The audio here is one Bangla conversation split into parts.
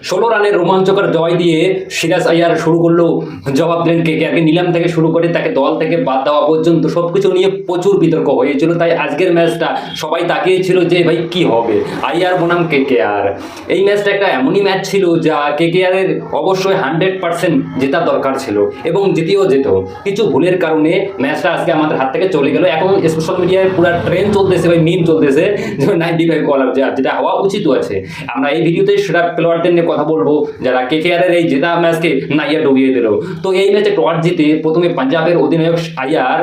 16 রানের রোমাঞ্চকর জয় দিয়ে সিরাজ আইয়ার শুরু করলো, জবাব দিলেন কেকেআরকে। নিলাম থেকে শুরু করে তাকে দল থেকে বাদ দেওয়া পর্যন্ত সবকিছু নিয়ে প্রচুর বিতর্ক হয়েছিল। তাই আজকের ম্যাচটা সবাই তাকিয়েছিল যে ভাই কি হবে, আইয়ার বনাম কেকেআর। এই ম্যাচটা একটা এমনই ম্যাচ ছিল যা কেকেআরের অবশ্যই 100% জেতা দরকার ছিল এবং জিতেও যেত। কিছু ভুলের কারণে ম্যাচটা আজকে আমাদের হাত থেকে চলে গেল। এখন সোশ্যাল মিডিয়ায় পুরো ট্রেন্ড চলতেছে ভাই, মিম চলতেছে যে 95 বলার যেটা হওয়া উচিত আছে। আমরা এই ভিডিওতে সেরা প্লেয়ারদের নিয়ে কথা বলবো যারা কেকেআরের এই জেতা ম্যাচকে নাইয়া ডুবিয়ে দিল। তো এই ম্যাচে টস জিতে প্রথমে পাঞ্জাবের অধিনায়ক আইয়ার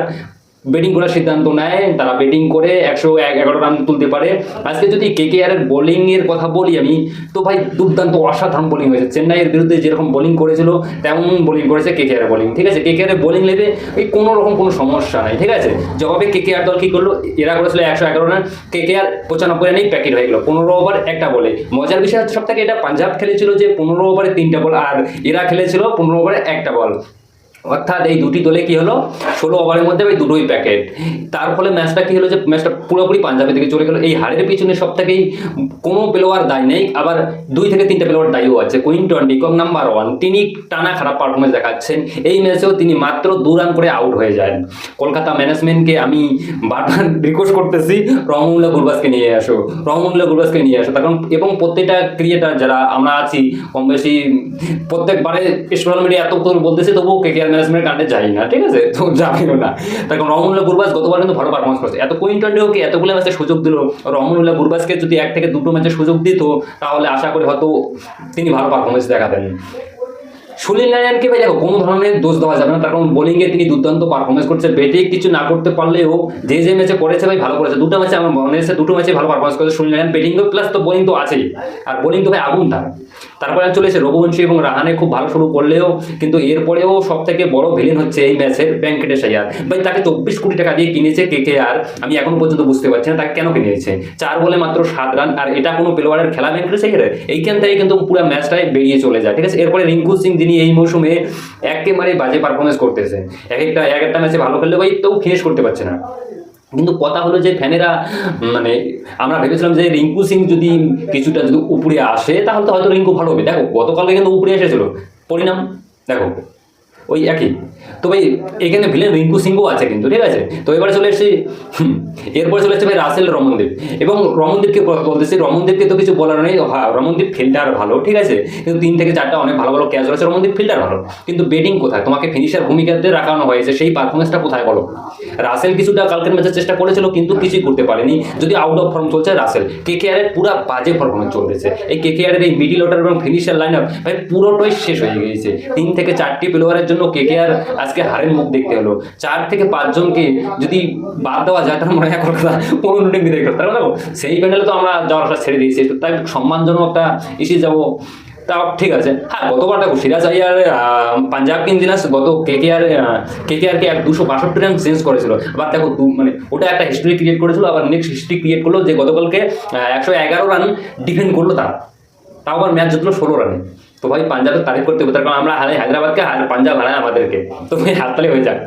ব্যাটিং করার সিদ্ধান্ত নেয়। তারা ব্যাটিং করে 111 রান তুলতে পারে। আজকে যদি কেকেআরের বোলিংয়ের কথা বলি আমি, তো ভাই দুর্দান্ত অসাধারণ বোলিং হয়েছে। চেন্নাইয়ের বিরুদ্ধে যেরকম বোলিং করেছিল তেমন বোলিং করেছে কেকেআর বোলিং, ঠিক আছে। কেকেআরের বোলিং লেভে ওই কোনো রকম কোনো সমস্যা নাই, ঠিক আছে। জবাবে কেকেআর দল কী করলো, এরা করেছিল 111 রান, কেকেআর 95 রানেই প্যাকেট হয়ে গেল 15 ওভার একটা বলে। মজার বিষয় হচ্ছে সব থেকে এটা পাঞ্জাব খেলেছিল যে 15 ওভারে 3টা বল, আর এরা খেলেছিল 15 ওভারে একটা বল। অর্থাৎ এই দুটি দলে কি হলো, 16 ওভারের মধ্যে ওই দুটোই প্যাকেট। তার ফলে ম্যাচটা কি হলো যে ম্যাচটা পুরোপুরি পাঞ্জাবের দিকে চলে গেল। এই হারের পিছনে সব থেকেই কোনো প্লেয়ার দায়ী নেই, আবার 2 থেকে 3টা প্লেয়ার দায়ীও আছে। কুইন্টন ডিকক নাম্বার 1, তিনি টানা খারাপ পারফরমেন্স দেখাচ্ছেন। এই ম্যাচেও তিনি মাত্র 2 রান করে আউট হয়ে যান। কলকাতা ম্যানেজমেন্টকে আমি বারবার রিকোয়েস্ট করতেছি, রহমতুল্লাহ গুরবাজকে নিয়ে আসো, রহমতুল্লাহ গুরবাজকে নিয়ে আসো। কারণ এবং প্রত্যেকটা ক্রিয়েটার যারা আমরা আছি কম বেশি প্রত্যেকবারে সোশ্যাল মিডিয়া এত বলতেছে, তবুও কেকেআর ম্যানেজমেন্ট কাণ্ডে যাই না, ঠিক আছে। তো যাবেও না। তার কারণ রহমতুল্লাহ গুরবাজ গতবার কিন্তু ভালো পারফরমেন্স করছে। এত কুইন্টনকেও এতগুলো ম্যাচে সুযোগ দিল, রহমতুল্লাহ গুরবাজকে যদি 1 থেকে 2টো ম্যাচে সুযোগ দিত তাহলে আশা করি হয়তো তিনি ভালো পারফরমেন্স দেখাতেন। সুনীল নারায়ণকে ভাই দেখো কোনো ধরনের দোষ দেওয়া যাবে না, তার কারণ বোলিংয়ে তিনি দুর্দান্ত পারফরমেন্স করছে। ব্যাটিং কিছু না করতে পারলেও যে ম্যাচে করেছে ভাই ভালো করেছে। 2টা ম্যাচে আমার মনে হয়েছে 2টো ম্যাচে ভালো পারফরমেন্স করেছে সুনীল নারায়ণ। ব্যাটিং তো প্লাস তো বোলিং তো আছেই, আর বোলিং তো ভাই আগুন তার। তারপরে চলে এসে রঘুবংশী এবং রাহানে খুব ভালো শুরু করলেও কিন্তু এরপরেও সব থেকে বড় ভিলেন হচ্ছে এই ম্যাচের ভেঙ্কটেশ আইয়ার। ভাই তাকে 24 কোটি টাকা দিয়ে কিনেছে কেকেআর। আমি এখনো পর্যন্ত বুঝতে পারছি না তাকে কেন কিনেছে। 4 বলে মাত্র 7 রান, আর এটা কোনো প্লেয়ারের খেলা ভেঙ্কটেশ আইয়ারের। এইখান থেকে কিন্তু পুরো ম্যাচটাই বেরিয়ে চলে যায়, ঠিক আছে। এরপরে রিঙ্কু সিং, যিনি এই মৌসুমে একেবারে বাজে পারফরমেন্স করতেছে, একটা ম্যাচে ভালো খেললে ভাই তো ফিনিশ করতে পারছে না। কিন্তু কথা হলো যে ফ্যানেরা মানে আমরা ভেবেছিলাম যে রিঙ্কু সিং যদি কিছুটা যদি উপরে আসে তাহলে তো হয়তো রিঙ্কু ভালো হবে। দেখো গতকালকে কিন্তু উপরে এসেছিল, পরিণাম দেখো ওই একই। তো ভাই এখানে ভিলেন রিঙ্কু সিংও আছে কিন্তু, ঠিক আছে। তো এরপরে চলে এসেছে ভাই রাসেল রমনদীপ। এবং রমনদীপকে বলতেছি, রমনদীপকে তো কিছু বলার নেই। হ্যাঁ, রমনদীপ ফিল্ডার ভালো, ঠিক আছে, কিন্তু 3 থেকে 4টা অনেক ভালো ভালো ক্যাচ রয়েছে। রমনদীপ ফিল্ডার ভালো, কিন্তু ব্যাটিং কোথায়? তোমাকে ফিনিশার ভূমিকাতে রাখানো হয়েছে, সেই পারফরমেন্সটা কোথায় বলো? রাসেল কিছুটা কালকের ম্যাচের চেষ্টা করেছিল কিন্তু কিছুই করতে পারেনি। যদি আউট অফ ফর্ম চলছে রাসেল, কেকেআরের পুরো বাজে পারফরমেন্স চলতেছে। এই কেকেআরের এই মিডিল অর্ডার এবং ফিনিশার লাইন আপ ভাই পুরোটাই শেষ হয়ে গিয়েছে। 3 থেকে 4টি প্লেয়ারের জন্য কেকেআর আজকে হারের মুখ দেখতে হলো। 4 থেকে 5 জনকে যদি বাদ দেওয়া যায় তার মনে হয় কলকাতা 15 টিম বিদায় করতে পারবো। সেই প্যান্ডেলে তো আমরা যাওয়াটা ছেড়ে দিয়েছি, তাই সম্মানজনক একটা ইস্যু যাবো, তাও ঠিক আছে। হ্যাঁ, গতবার দেখো সিরাজ আইয়ার পাঞ্জাব কিংস গত কেকেআরকে 262 রান চেঞ্জ করেছিল। আবার দেখো মানে ওটা একটা হিস্ট্রি ক্রিয়েট করেছিল, আবার নেক্সট হিস্ট্রি ক্রিয়েট করলো যে গতকালকে 111 রান ডিফেন্ড করলো তাও আবার ম্যাচ জিতলো 16 রানে। তো ভাই পাঞ্জাবের তারিফ করতে হবে, তার কারণ আমরা হারাই হায়দ্রাবাদকে, আর পাঞ্জাব হারায় আমাদেরকে। তো ভাই হাততালি হয়ে যাক।